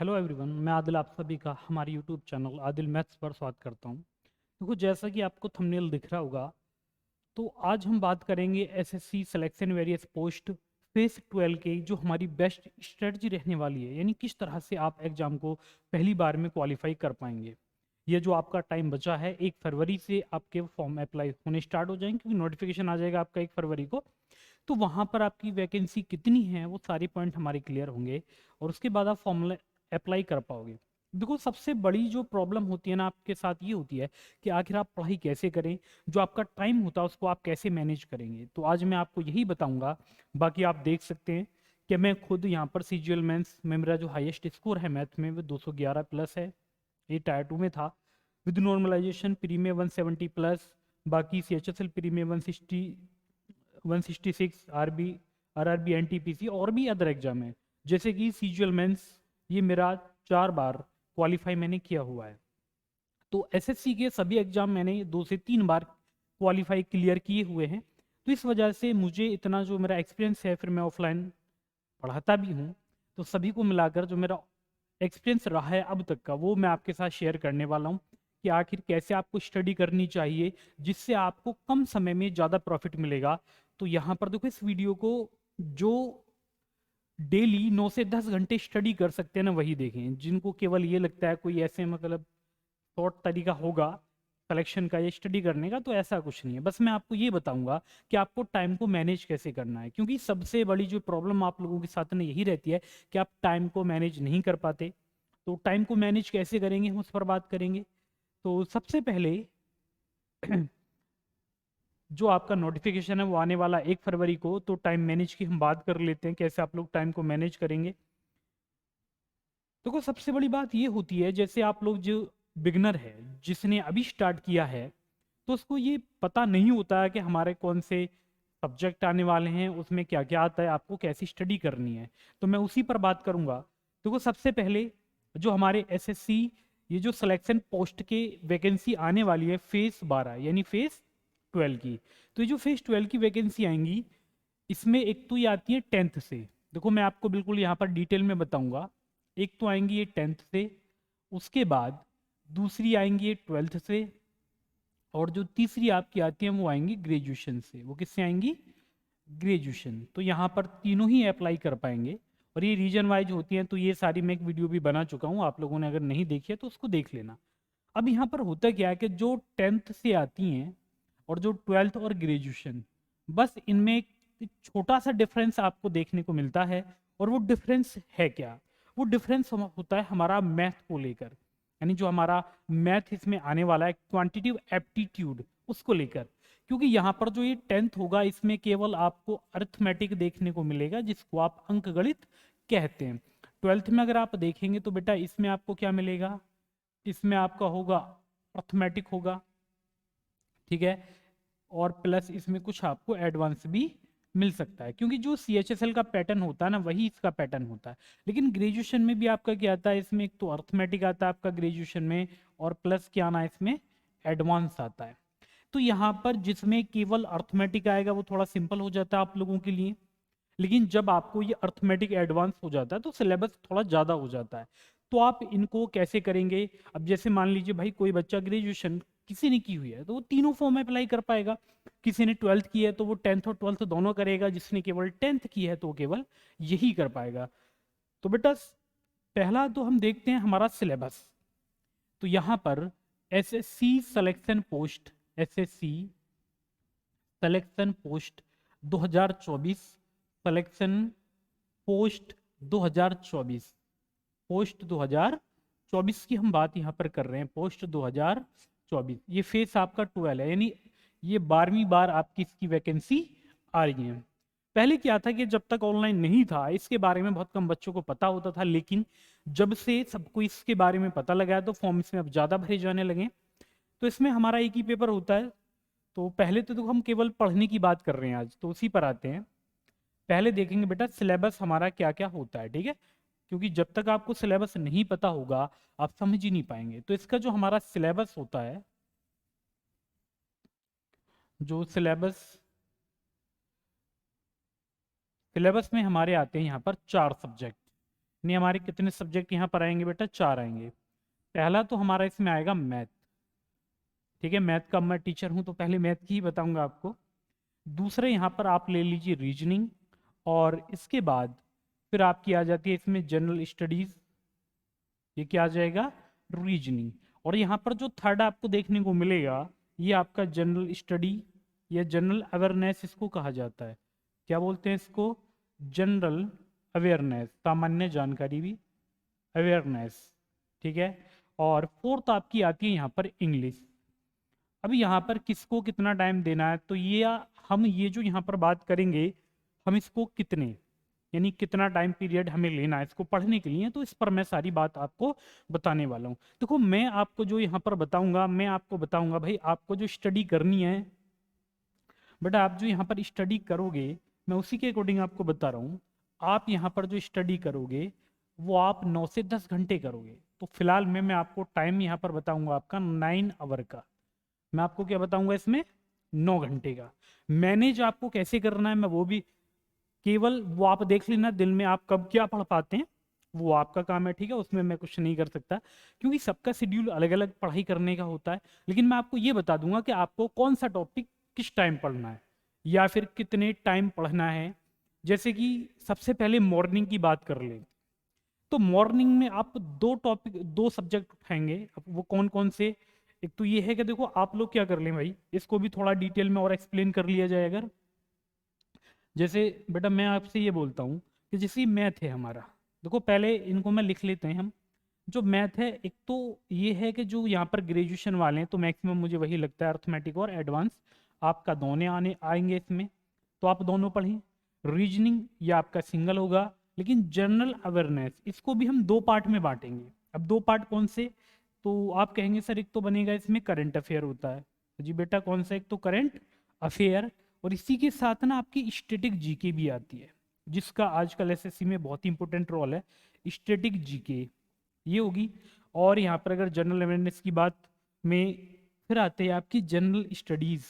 Hello everyone, मैं आदिल आप सभी का हमारे यूट्यूब चैनल आदिल मैथ्स पर स्वागत करता हूं। देखो, जैसा कि आपको थंबनेल दिख रहा होगा, तो आज हम बात करेंगे SSC selection various post phase 12 के जो हमारी बेस्ट स्ट्रेटजी रहने वाली है, यानी किस तरह से आप एग्जाम को पहली बार में क्वालिफाई कर पाएंगे। ये जो आपका टाइम बचा है, 1 फरवरी से आपके फॉर्म अप्लाई होने स्टार्ट हो जाएंगे, क्योंकि नोटिफिकेशन आ जाएगा आपका 1 फरवरी को। तो वहाँ पर आपकी वैकेंसी कितनी है वो सारे पॉइंट हमारे क्लियर होंगे, और उसके बाद आप फॉर्म अप्लाई कर पाओगे। देखो, सबसे बड़ी जो प्रॉब्लम होती है ना आपके साथ, ये होती है कि आखिर आप पढ़ाई कैसे करें, जो आपका टाइम होता है उसको आप कैसे मैनेज करेंगे। तो आज मैं आपको यही बताऊंगा। बाकी आप देख सकते हैं कि मैं खुद यहाँ पर सीजीएल मेंस में मेरा जो हाईएस्ट स्कोर है मैथ में वो 211 प्लस है। ये टायर 2 में था। विद नॉर्मलाइजेशन प्री में 170 प्लस। बाकी सीएचएसएल प्री में 166 आरबी, आरआरबी, एनटीपीसी और भी अदर एग्जाम है, जैसे कि सीजीएल मेंस। ये मेरा 4 बार क्वालिफाई मैंने किया हुआ है। तो एसएससी के सभी एग्जाम मैंने 2 से 3 बार क्वालिफाई क्लियर किए हुए हैं। तो इस वजह से मुझे इतना जो मेरा एक्सपीरियंस है, फिर मैं ऑफलाइन पढ़ाता भी हूँ, तो सभी को मिलाकर जो मेरा एक्सपीरियंस रहा है अब तक का, वो मैं आपके साथ शेयर करने वाला हूँ कि आखिर कैसे आपको स्टडी करनी चाहिए जिससे आपको कम समय में ज़्यादा प्रॉफिट मिलेगा। तो यहाँ पर देखो, इस वीडियो को जो डेली 9 से 10 घंटे स्टडी कर सकते हैं ना, वही देखें। जिनको केवल ये लगता है कोई ऐसे मतलब शॉर्ट तरीका होगा सिलेक्शन का या स्टडी करने का, तो ऐसा कुछ नहीं है। बस मैं आपको ये बताऊंगा कि आपको टाइम को मैनेज कैसे करना है, क्योंकि सबसे बड़ी जो प्रॉब्लम आप लोगों के साथ में यही रहती है कि आप टाइम को मैनेज नहीं कर पाते। तो टाइम को मैनेज कैसे करेंगे, हम उस पर बात करेंगे। तो सबसे पहले जो आपका नोटिफिकेशन है वो आने वाला 1 फरवरी को, तो टाइम मैनेज की हम बात कर लेते हैं, कैसे आप लोग टाइम को मैनेज करेंगे। देखो, सबसे बड़ी बात ये होती है, जैसे आप लोग जो बिगनर है, जिसने अभी स्टार्ट किया है, तो उसको ये पता नहीं होता है कि हमारे कौन से सब्जेक्ट आने वाले हैं, उसमें क्या क्या आता है, आपको कैसी स्टडी करनी है। तो मैं उसी पर बात करूंगा। देखो, सबसे पहले जो हमारे एसएससी ये जो सिलेक्शन पोस्ट के वैकेंसी आने वाली है फेज 12 यानी फेज 12 की। तो ये जो फेज 12 की वैकेंसी आएंगी, इसमें एक तो ये आती है 10th से। देखो, मैं आपको बिल्कुल यहाँ पर डिटेल में बताऊंगा। एक तो आएंगी ये 10th से, उसके बाद दूसरी आएंगी ये 12th से, और जो तीसरी आपकी आती है वो आएंगी ग्रेजुएशन से। वो किससे आएंगी? ग्रेजुएशन। तो यहाँ पर तीनों ही अप्लाई कर पाएंगे, और ये रीजन वाइज होती हैं। तो ये सारी मैं एक वीडियो भी बना चुका हूँ, आप लोगों ने अगर नहीं देखी है तो उसको देख लेना। अब यहाँ पर होता क्या है कि जो 10th से आती हैं और जो 12th और ग्रेजुएशन, बस इनमें एक छोटा सा डिफरेंस आपको देखने को मिलता है। और वो डिफरेंस है क्या? वो डिफरेंस होता है हमारा मैथ को लेकर, यानी जो हमारा मैथ इसमें आने वाला है, क्वांटिटिव एप्टीट्यूड, उसको लेकर। क्योंकि यहाँ पर जो ये 10th होगा, इसमें केवल आपको अर्थमेटिक देखने को मिलेगा, जिसको आप अंकगणित कहते हैं। 12th में अगर आप देखेंगे तो बेटा इसमें आपको क्या मिलेगा? इसमें आपका होगा अर्थमेटिक होगा, ठीक है। और प्लस इसमें कुछ आपको एडवांस भी मिल सकता है, क्योंकि जो सीएचएसएल का पैटर्न होता है ना, वही इसका पैटर्न होता है। लेकिन ग्रेजुएशन में भी आपका क्या आता है, इसमें एक तो अर्थमेटिक आता है आपका ग्रेजुएशन में, और प्लस क्या आना है इसमें, एडवांस आता है। तो यहाँ पर जिसमें केवल अर्थमेटिक आएगा वो थोड़ा सिंपल हो जाता है आप लोगों के लिए। लेकिन जब आपको ये अर्थमेटिक एडवांस हो जाता है तो सिलेबस थोड़ा ज़्यादा हो जाता है। तो आप इनको कैसे करेंगे? अब जैसे मान लीजिए भाई, कोई बच्चा ग्रेजुएशन किसी ने की हुई है तो वो तीनों फॉर्म में अप्लाई कर पाएगा। किसी ने 12th की है तो वो 10th और 12th दोनों करेगा। जिसने केवल 10th की है तो वो केवल यही कर पाएगा। तो बेटा, पहला तो हम देखते हैं हमारा सिलेबस। तो यहाँ पर SSC selection post, SSC selection post 2024, selection post 2024, post 2024 की हम बात यहाँ पर कर रहे हैं। पोस्ट 2024, ये फेस आपका 12 है, यानी ये 12वीं बार आपकी इसकी वैकेंसी आ रही है। पहले क्या था कि जब तक ऑनलाइन नहीं था, इसके बारे में बहुत कम बच्चों को पता होता था। लेकिन जब से सबको इसके बारे में पता लगा है, तो फॉर्म इसमें अब ज़्यादा भरे जाने लगे। तो इसमें हमारा एक ही पेपर होता है। तो पहले तो देखो, हम केवल पढ़ने की बात कर रहे हैं आज, तो उसी पर आते हैं। पहले देखेंगे बेटा सिलेबस हमारा क्या क्या होता है, ठीक है। क्योंकि जब तक आपको सिलेबस नहीं पता होगा, आप समझ ही नहीं पाएंगे। तो इसका जो हमारा सिलेबस होता है, जो सिलेबस सिलेबस में हमारे आते हैं यहाँ पर 4 सब्जेक्ट। यानी हमारे कितने सब्जेक्ट यहाँ पर आएंगे बेटा, 4 आएंगे। पहला तो हमारा इसमें आएगा मैथ, ठीक है, मैथ का मैं टीचर हूँ तो पहले मैथ की ही बताऊंगा आपको। दूसरे यहाँ पर आप ले लीजिए रीजनिंग, और इसके बाद फिर आपकी आ जाती है इसमें जनरल स्टडीज, ये क्या आ जाएगा, रीजनिंग। और यहाँ पर जो थर्ड आपको देखने को मिलेगा ये आपका जनरल स्टडी या जनरल अवेयरनेस इसको कहा जाता है। क्या बोलते हैं इसको, जनरल अवेयरनेस, सामान्य जानकारी भी, अवेयरनेस, ठीक है। और फोर्थ आपकी आती है यहाँ पर इंग्लिश। अभी यहाँ पर किसको कितना टाइम देना है, तो ये हम ये जो यहाँ पर बात करेंगे, हम इसको कितने, यानी कितना टाइम पीरियड हमें लेना है इसको पढ़ने के लिए, तो इस पर मैं सारी बात आपको बताने वाला हूँ। देखो मैं आपको जो यहाँ पर बताऊंगा, मैं आपको बताऊंगा भाई आपको जो स्टडी करनी है, बट आप जो यहाँ पर स्टडी करोगे मैं उसी के अकॉर्डिंग आपको बता रहा हूँ। आप यहाँ पर जो स्टडी करोगे वो आप 9 से 10 घंटे करोगे। तो फिलहाल मैं आपको टाइम यहाँ पर बताऊंगा आपका 9 आवर का। मैं आपको क्या बताऊंगा इसमें, 9 घंटे का। मैनेज आपको कैसे करना है मैं वो भी, केवल वो आप देख लेना दिल में आप कब क्या पढ़ पाते हैं, वो आपका काम है, ठीक है, उसमें मैं कुछ नहीं कर सकता क्योंकि सबका शेड्यूल अलग अलग पढ़ाई करने का होता है। लेकिन मैं आपको ये बता दूंगा कि आपको कौन सा टॉपिक किस टाइम पढ़ना है या फिर कितने टाइम पढ़ना है। जैसे कि सबसे पहले मॉर्निंग की बात कर लें, तो मॉर्निंग में आप 2 टॉपिक 2 सब्जेक्ट उठाएंगे। अब वो कौन कौन से, एक तो ये है कि देखो आप लोग क्या कर लें भाई, इसको भी थोड़ा डिटेल में और एक्सप्लेन कर लिया जाए अगर। जैसे बेटा मैं आपसे ये बोलता हूँ कि जैसे मैथ है हमारा, देखो पहले इनको मैं लिख लेते हैं हम। जो मैथ है एक तो ये है कि जो यहाँ पर ग्रेजुएशन वाले हैं तो मैक्सिमम मुझे वही लगता है अर्थमेटिक और एडवांस आपका दोनों आने आएंगे इसमें, तो आप दोनों पढ़ें। रीजनिंग ये आपका सिंगल होगा, लेकिन जनरल अवेयरनेस इसको भी हम 2 पार्ट में बांटेंगे। अब 2 पार्ट कौन से, तो आप कहेंगे सर एक तो बनेगा इसमें करंट अफेयर होता है, तो जी बेटा कौन सा, एक तो करंट अफेयर, और इसी के साथ ना आपकी स्टैटिक जीके भी आती है, जिसका आजकल एसएससी में बहुत ही इंपॉर्टेंट रोल है, स्टैटिक जीके ये होगी। और यहाँ पर अगर जनरल अवेयरनेस की बात में फिर आते हैं आपकी जनरल स्टडीज,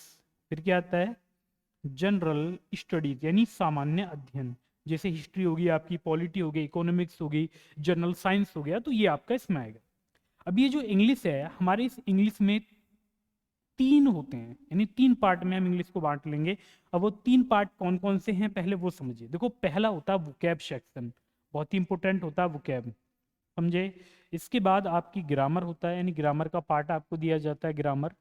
फिर क्या आता है, जनरल स्टडीज यानी सामान्य अध्ययन, जैसे हिस्ट्री होगी आपकी, पॉलिटी होगी, इकोनॉमिक्स होगी, जनरल साइंस हो गया, तो ये आपका इसमें आएगा। अब ये जो इंग्लिश है हमारे, इस इंग्लिश में 3 होते हैं, यानी 3 पार्ट में हम इंग्लिश को बांट लेंगे। अब वो 3 पार्ट कौन कौन से हैं पहले वो समझिए। देखो पहला होता है वोकैब सेक्शन, बहुत ही इंपॉर्टेंट होता है वोकैब, समझे। इसके बाद आपकी ग्रामर होता है, यानी ग्रामर का पार्ट आपको दिया जाता है, ग्रामर।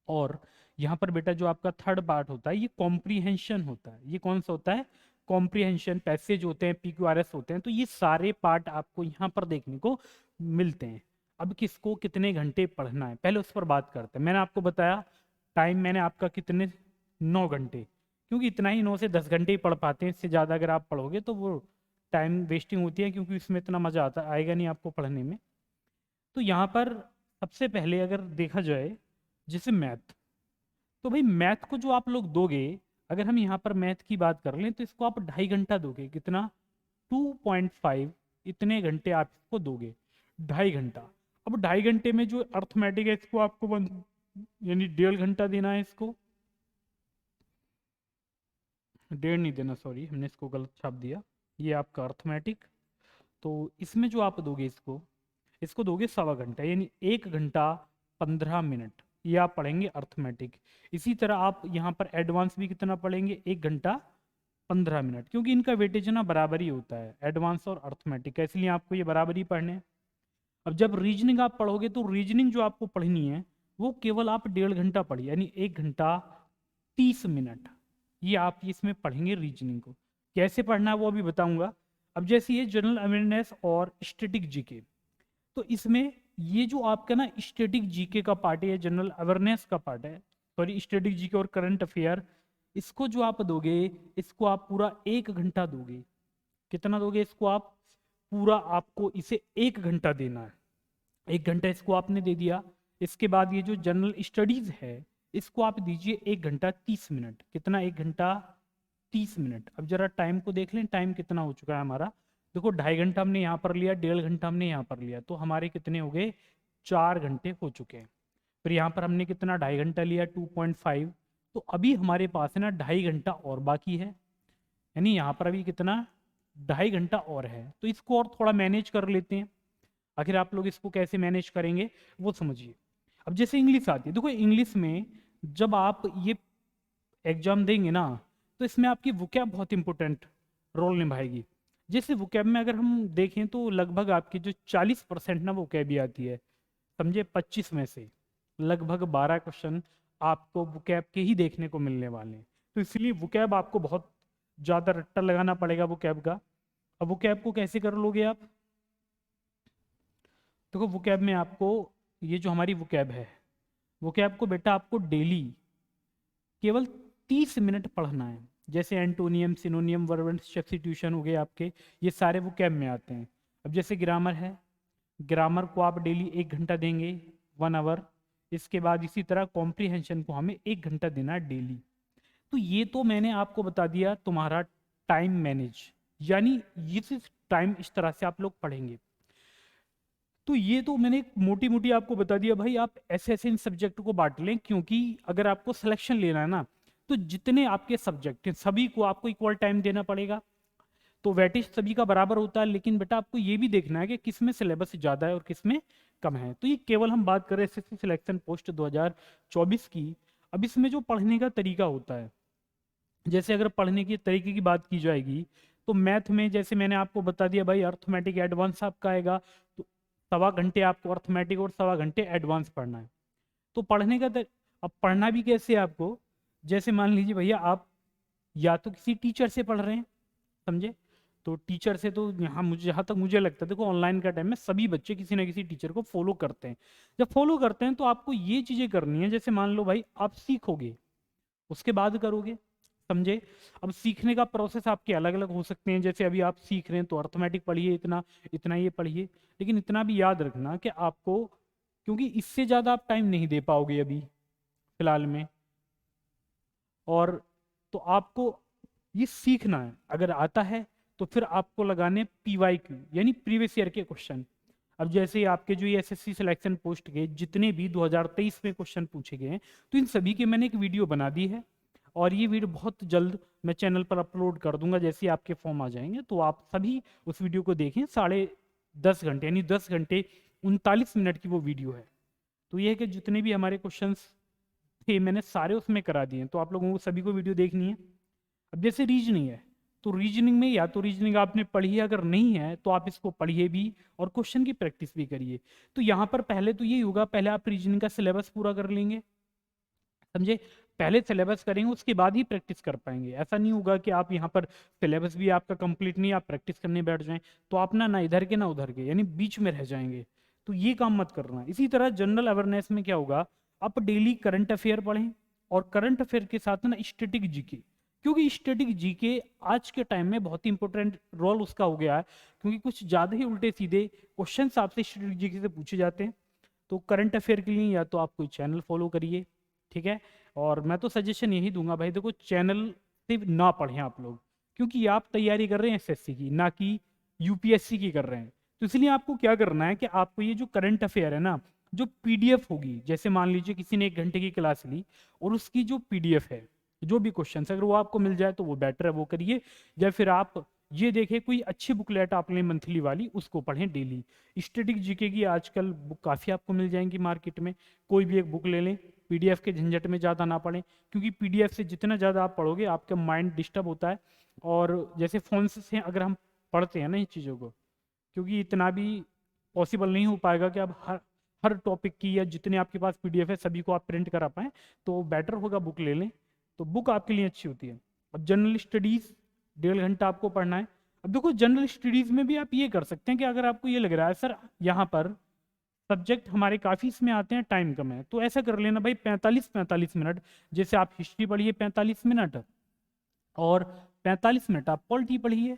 और यहाँ पर बेटा जो आपका थर्ड पार्ट होता है ये कॉम्प्रीहेंशन होता है। ये कौन सा होता है, कॉम्प्रीहेंशन, पैसेज होते हैं, पीक्यूआरएस होते हैं, तो ये सारे पार्ट आपको यहाँ पर देखने को मिलते हैं। अब किसको कितने घंटे पढ़ना है पहले उस पर बात करते हैं। मैंने आपको बताया टाइम मैंने आपका कितने, 9 घंटे, क्योंकि इतना ही 9 से 10 घंटे ही पढ़ पाते हैं, इससे ज़्यादा अगर आप पढ़ोगे तो वो टाइम वेस्टिंग होती है, क्योंकि इसमें इतना मज़ा आता आएगा नहीं आपको पढ़ने में। तो यहाँ पर सबसे पहले अगर देखा जाए जैसे मैथ, तो भाई मैथ को जो आप लोग दोगे, अगर हम यहाँ पर मैथ की बात कर लें तो इसको आप 2.5 घंटा दोगे, कितना, 2.5, इतने घंटे आप इसको दोगे, 2.5 घंटा। अब 2.5 घंटे में जो अर्थमेटिक है इसको आपको यानी 1.5 घंटा देना है इसको, 1.5 नहीं देना, सॉरी हमने इसको गलत छाप दिया, ये आपका अर्थमेटिक। तो इसमें जो आप दोगे इसको, इसको दोगे 1.25 घंटा, यानी 1 घंटा 15 मिनट ये आप पढ़ेंगे अर्थमेटिक। इसी तरह आप यहाँ पर एडवांस भी कितना पढ़ेंगे, 1 घंटा 15 मिनट, क्योंकि इनका वेटेज ना बराबर ही होता है, एडवांस और अर्थमेटिक का, इसलिए आपको ये बराबर ही पढ़ने हैं। अब जब रीजनिंग आप पढ़ोगे तो रीजनिंग जो आपको पढ़नी है वो केवल आप 1.5 घंटा पढ़िए, यानी 1 घंटा 30 मिनट ये आप इसमें पढ़ेंगे रीजनिंग को। कैसे पढ़ना है वो अभी बताऊंगा। अब जैसे ये जनरल अवेयरनेस और स्टैटिक जीके, तो इसमें ये जो आपका ना स्टैटिक जीके का पार्ट है, जनरल अवेयरनेस का पार्ट है, सॉरी स्टैटिक जीके और करंट अफेयर, इसको जो आप दोगे इसको आप पूरा 1 घंटा दोगे। कितना दोगे इसको आप, पूरा आपको इसे 1 घंटा देना है। 1 घंटा इसको आपने दे दिया। इसके बाद ये जो जनरल स्टडीज है इसको आप दीजिए 1 घंटा 30 मिनट, कितना, 1 घंटा 30 मिनट। अब जरा टाइम को देख लें, टाइम कितना हो चुका है हमारा, देखो 2.5 घंटा हमने यहाँ पर लिया, 1.5 घंटा हमने यहाँ पर लिया, तो हमारे कितने हो गए, 4 घंटे हो चुके हैं। फिर यहाँ पर हमने कितना 2.5 घंटा लिया, 2.5, तो अभी हमारे पास है ना 2.5 घंटा और बाकी है, यानी यहाँ पर अभी कितना 2.5 घंटा और है, तो इसको और थोड़ा मैनेज कर लेते हैं। आखिर आप लोग इसको कैसे मैनेज करेंगे वो समझिए। अब जैसे इंग्लिश आती है, देखो इंग्लिश में जब आप ये एग्जाम देंगे ना, तो इसमें आपकी वोकैब बहुत इंपॉर्टेंट रोल निभाएगी। जैसे वोकैब में अगर हम देखें तो लगभग आपकी जो 40% ना वोकैब ही आती है, समझे। 25 में से लगभग 12 क्वेश्चन आपको वोकैब के ही देखने को मिलने वाले हैं। तो इसलिए वोकैब आपको बहुत ज़्यादा रट्टा लगाना पड़ेगा वोकैब का। अब वोकैब को कैसे कर लोगे आप? देखो वोकैब में आपको, ये जो हमारी वोकैब है, वोकैब को बेटा आपको डेली केवल 30 मिनट पढ़ना है। जैसे एंटोनियम, सिनोनियम, वर्ब सब्स्टिट्यूशन हो गए आपके, ये सारे वोकैब में आते हैं। अब जैसे ग्रामर है, ग्रामर को आप डेली 1 घंटा देंगे, 1 आवर। इसके बाद इसी तरह कॉम्प्रीहेंशन को हमें 1 घंटा देना है डेली। तो ये तो मैंने आपको बता दिया तुम्हारा टाइम मैनेज, यानी ये टाइम इस तरह से आप लोग पढ़ेंगे। तो ये तो मैंने मोटी मोटी आपको बता दिया भाई, आप ऐसे ऐसे इन सब्जेक्ट को बांट लें, क्योंकि अगर आपको सिलेक्शन लेना है ना, तो जितने आपके सब्जेक्ट हैं सभी को आपको इक्वल टाइम देना पड़ेगा। तो वेटेज सभी का बराबर होता है, लेकिन बेटा आपको ये भी देखना है कि किस में सिलेबस ज़्यादा है और किस में कम है। तो ये केवल हम बात करें एसएससी सिलेक्शन पोस्ट 2024 की। अब इसमें जो पढ़ने का तरीका होता है, जैसे अगर पढ़ने के तरीके की बात की जाएगी, तो मैथ में जैसे मैंने आपको बता दिया भाई, अर्थमेटिक एडवांस आपका आएगा, तो 1.25 घंटे आपको अर्थमेटिक और 1.25 घंटे एडवांस पढ़ना है। तो पढ़ने का अब पढ़ना भी कैसे है आपको? जैसे मान लीजिए भैया आप या तो किसी टीचर से पढ़ रहे हैं, समझे। तो टीचर से तो यहाँ मुझे, जहाँ तक मुझे लगता है, देखो ऑनलाइन का टाइम में सभी बच्चे किसी ना किसी टीचर को फॉलो करते हैं। जब फॉलो करते हैं तो आपको ये चीज़ें करनी है, जैसे मान लो भाई आप सीखोगे उसके बाद करोगे, समझे। अब सीखने का प्रोसेस आपके अलग अलग हो सकते हैं। जैसे अभी आप सीख रहे हैं तो अर्थमेटिक पढ़िए, इतना इतना ये पढ़िए, लेकिन इतना भी याद रखना कि आपको, क्योंकि इससे ज़्यादा आप टाइम नहीं दे पाओगे अभी फिलहाल में। और तो आपको ये सीखना है, अगर आता है तो फिर आपको लगाने PYQ यानी प्रीवियस ईयर के क्वेश्चन। अब जैसे आपके जो ये एसएससी सिलेक्शन पोस्ट के जितने भी 2023 में क्वेश्चन पूछे गए हैं, तो इन सभी के मैंने एक वीडियो बना दी है, और ये वीडियो बहुत जल्द मैं चैनल पर अपलोड कर दूंगा। जैसे ही आपके फॉर्म आ जाएंगे तो आप सभी उस वीडियो को देखें। 10.5 घंटे यानी 10 घंटे 39 मिनट की वो वीडियो है। तो ये है कि जितने भी हमारे क्वेश्चंस थे मैंने सारे उसमें करा दिए हैं, तो आप लोगों को सभी को वीडियो देखनी है। अब जैसे रीजनिंग है, तो रीजनिंग में या तो रीजनिंग आपने पढ़ी है, अगर नहीं है तो आप इसको पढ़िए भी और क्वेश्चन की प्रैक्टिस भी करिए। तो यहाँ पर पहले तो यही होगा, पहले आप रीजनिंग का सिलेबस पूरा कर लेंगे, समझे। पहले सिलेबस करेंगे उसके बाद ही प्रैक्टिस कर पाएंगे। ऐसा नहीं होगा कि आप यहाँ पर सिलेबस भी आपका कंप्लीट नहीं, आप प्रैक्टिस करने बैठ जाएं, तो आप ना इधर के ना उधर के, यानी बीच में रह जाएंगे। तो ये काम मत करना। इसी तरह जनरल अवेयरनेस में क्या होगा, आप डेली करंट अफेयर पढ़ें, और करंट अफेयर के साथ ना स्टैटिक जीके, क्योंकि स्टैटिक जीके आज के टाइम में बहुत इंपॉर्टेंट रोल उसका हो गया है, क्योंकि कुछ ज़्यादा ही उल्टे सीधे क्वेश्चन आपसे स्टैटिक जीके से पूछे जाते हैं। तो करंट अफेयर के लिए या तो आप कोई चैनल फॉलो करिए, ठीक है। और मैं तो सजेशन यही दूंगा भाई, देखो चैनल सिर्फ ना पढ़ें आप लोग, क्योंकि आप तैयारी कर रहे हैं एसएससी की, ना कि यूपीएससी की कर रहे हैं। तो इसलिए आपको क्या करना है कि आपको ये जो करंट अफेयर है ना, जो पीडीएफ होगी, जैसे मान लीजिए किसी ने 1 घंटे की क्लास ली और उसकी जो पीडीएफ है, जो भी क्वेश्चन अगर वो आपको मिल जाए तो वो बेटर है, वो करिए। या फिर आप ये देखें कोई अच्छी बुकलेट आप लें मंथली वाली, उसको पढ़ें डेली। स्टैटिक जीके की आजकल बुक काफ़ी आपको मिल जाएंगी मार्केट में, कोई भी एक बुक ले लें। पीडीएफ के झंझट में ज़्यादा ना पढ़ें, क्योंकि पीडीएफ से जितना ज़्यादा आप पढ़ोगे आपका माइंड डिस्टर्ब होता है। और जैसे फ़ोन से अगर हम पढ़ते हैं ना इन चीज़ों को, क्योंकि इतना भी पॉसिबल नहीं हो पाएगा कि आप हर हर टॉपिक की या जितने आपके पास पीडीएफ है सभी को आप प्रिंट करा पाएँ, तो बेटर होगा बुक ले लें। तो बुक आपके लिए अच्छी होती है। अब जनरल स्टडीज़ 1.5 घंटा आपको पढ़ना है। अब देखो जनरल स्टडीज़ में भी आप ये कर सकते हैं कि अगर आपको ये लग रहा है सर यहाँ पर सब्जेक्ट हमारे काफ़ी इसमें आते हैं, टाइम कम है, तो ऐसा कर लेना भाई 45-45 मिनट। जैसे आप हिस्ट्री पढ़िए 45 मिनट, और 45 मिनट आप पॉलिटी पढ़िए।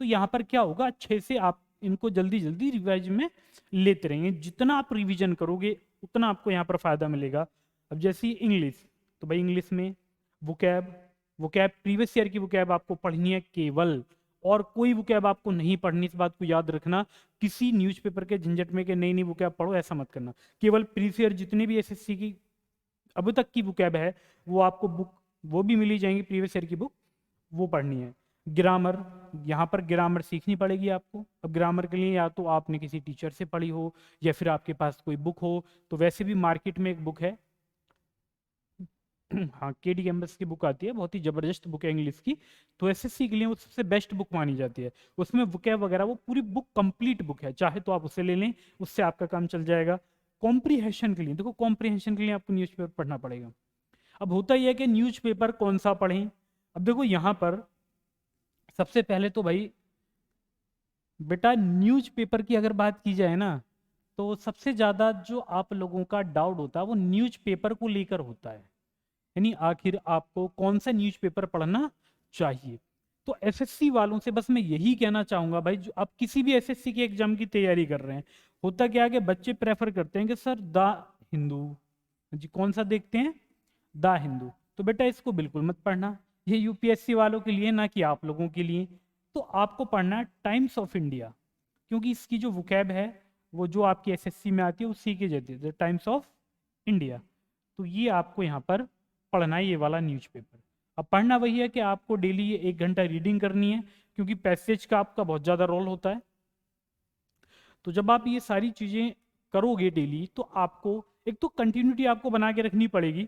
तो यहाँ पर क्या होगा, अच्छे से आप इनको जल्दी जल्दी रिवाइज में लेते रहेंगे। जितना आप रिवीजन करोगे उतना आपको यहाँ पर फ़ायदा मिलेगा। अब जैसे इंग्लिश, तो भाई इंग्लिश में वोकैब, वोकैब प्रीवियस ईयर की वोकैब आपको पढ़नी है केवल, और कोई वोकैब आपको नहीं पढ़नी। इस बात को याद रखना, किसी न्यूज़पेपर के झंझट में कि नई नई वोकैब पढ़ो, ऐसा मत करना। केवल प्रीवियस ईयर जितने भी एसएससी की अब तक की वोकैब है वो आपको बुक, वो भी मिली जाएंगी प्रीवियस ईयर की बुक, वो पढ़नी है। ग्रामर यहाँ पर ग्रामर सीखनी पड़ेगी आपको। अब ग्रामर के लिए या तो आपने किसी टीचर से पढ़ी हो या फिर आपके पास कोई बुक हो, तो वैसे भी मार्केट में एक बुक है हाँ, केडी कैम्पस की बुक आती है, बहुत ही जबरदस्त बुक है इंग्लिश की। तो एसएससी के लिए वो सबसे बेस्ट बुक मानी जाती है। उसमें वोकैब वगैरह वो पूरी बुक कंप्लीट बुक है, चाहे तो आप उसे ले लें, उससे आपका काम चल जाएगा। कॉम्प्रीहेंशन के लिए देखो, कॉम्प्रीहेंशन के लिए आपको न्यूज़पेपर पढ़ना पड़ेगा। अब होता ही है कि न्यूज़पेपर कौन सा पढ़ें। अब देखो यहाँ पर सबसे पहले तो भाई बेटा न्यूज़पेपर की अगर बात की जाए ना, तो सबसे ज़्यादा जो आप लोगों का डाउट होता है वो न्यूज़पेपर को लेकर होता है, यानी आखिर आपको कौन सा न्यूज़पेपर पढ़ना चाहिए। तो एसएससी वालों से बस मैं यही कहना चाहूंगा भाई, जो आप किसी भी एसएससी के एग्जाम की तैयारी कर रहे हैं, होता क्या है कि बच्चे प्रेफर करते हैं कि सर द हिंदू जी, कौन सा देखते हैं, द हिंदू। तो बेटा इसको बिल्कुल मत पढ़ना, ये यूपीएससी वालों के लिए ना कि आप लोगों के लिए। तो आपको पढ़ना है टाइम्स ऑफ इंडिया, क्योंकि इसकी जो वोकैब है वो जो आपकी एसएससी में आती है उसी के जैसे टाइम्स ऑफ इंडिया। तो ये आपको यहाँ पर पढ़ना है, ये वाला न्यूज़पेपर। अब पढ़ना वही है कि आपको डेली ये 1 घंटा रीडिंग करनी है, क्योंकि पैसेज का आपका बहुत ज़्यादा रोल होता है। तो जब आप ये सारी चीज़ें करोगे डेली, तो आपको एक तो कंटिन्यूटी आपको बना के रखनी पड़ेगी,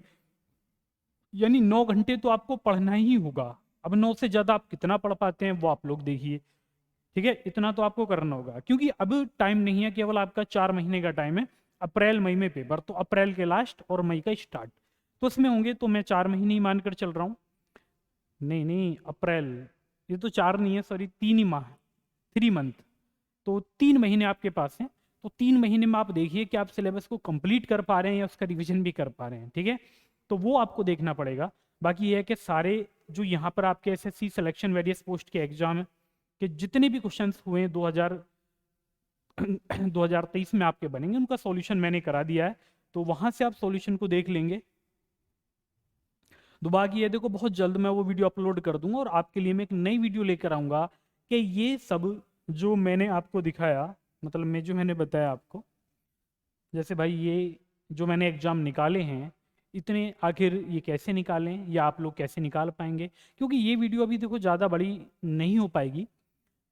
यानी 9 घंटे तो आपको पढ़ना ही होगा। अब 9 से ज़्यादा आप कितना पढ़ पाते हैं वो आप लोग देखिए, ठीक है, इतना तो आपको करना होगा, क्योंकि अब टाइम नहीं है, केवल आपका 4 महीने का टाइम है। अप्रैल मई में पेपर, तो अप्रैल के लास्ट और मई का स्टार्ट, तो उसमें होंगे, तो मैं 4 महीने ही मानकर चल रहा हूँ। नहीं नहीं, अप्रैल, ये तो 4 नहीं है, सॉरी 3 ही माह, 3 मंथ। तो 3 महीने आपके पास हैं। तो 3 महीने में आप देखिए कि आप सिलेबस को कंप्लीट कर पा रहे हैं या उसका रिवीजन भी कर पा रहे हैं, ठीक है। तो वो आपको देखना पड़ेगा। बाकी ये है कि सारे जो यहाँ पर आपके एसएससी सिलेक्शन वेरियस पोस्ट के एग्जाम है, कि जितने भी क्वेश्चंस हुए हैं 2023 में आपके बनेंगे, उनका सॉल्यूशन मैंने करा दिया है, तो वहां से आप सॉल्यूशन को देख लेंगे। तो बाकी ये देखो, बहुत जल्द मैं वो वीडियो अपलोड कर दूंगा और आपके लिए मैं एक नई वीडियो लेकर आऊंगा कि ये सब जो मैंने आपको दिखाया, मतलब मैं जो मैंने बताया आपको, जैसे भाई ये जो मैंने एग्जाम निकाले हैं, इतने आखिर ये कैसे निकालें या आप लोग कैसे निकाल पाएंगे, क्योंकि ये वीडियो अभी देखो ज़्यादा बड़ी नहीं हो पाएगी।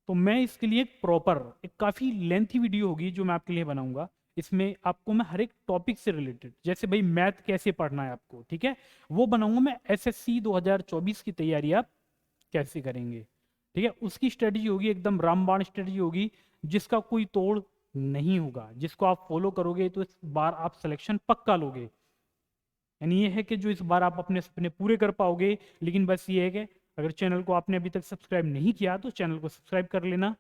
तो मैं इसके लिए एक प्रॉपर, एक काफ़ी लेंथी वीडियो होगी जो मैं आपके लिए बनाऊंगा। इसमें आपको मैं हर एक टॉपिक से रिलेटेड, जैसे भाई मैथ कैसे पढ़ना है आपको, ठीक है, वो बनाऊंगा मैं। एसएससी 2024 की तैयारी आप कैसे करेंगे, ठीक है, उसकी स्ट्रेटजी होगी, एकदम रामबाण स्ट्रेटजी होगी, जिसका कोई तोड़ नहीं होगा। जिसको आप फॉलो करोगे तो इस बार आप सिलेक्शन पक्का लोगे। यानी ये है कि जो इस बार आप अपने सपने पूरे कर पाओगे। लेकिन बस ये है कि अगर चैनल को आपने अभी तक सब्सक्राइब नहीं किया तो चैनल को सब्सक्राइब कर लेना,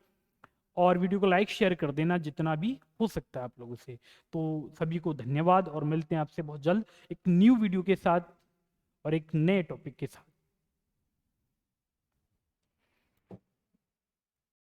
और वीडियो को लाइक शेयर कर देना जितना भी हो सकता है आप लोगों से। तो सभी को धन्यवाद, और मिलते हैं आपसे बहुत जल्द एक न्यू वीडियो के साथ और एक नए टॉपिक के साथ।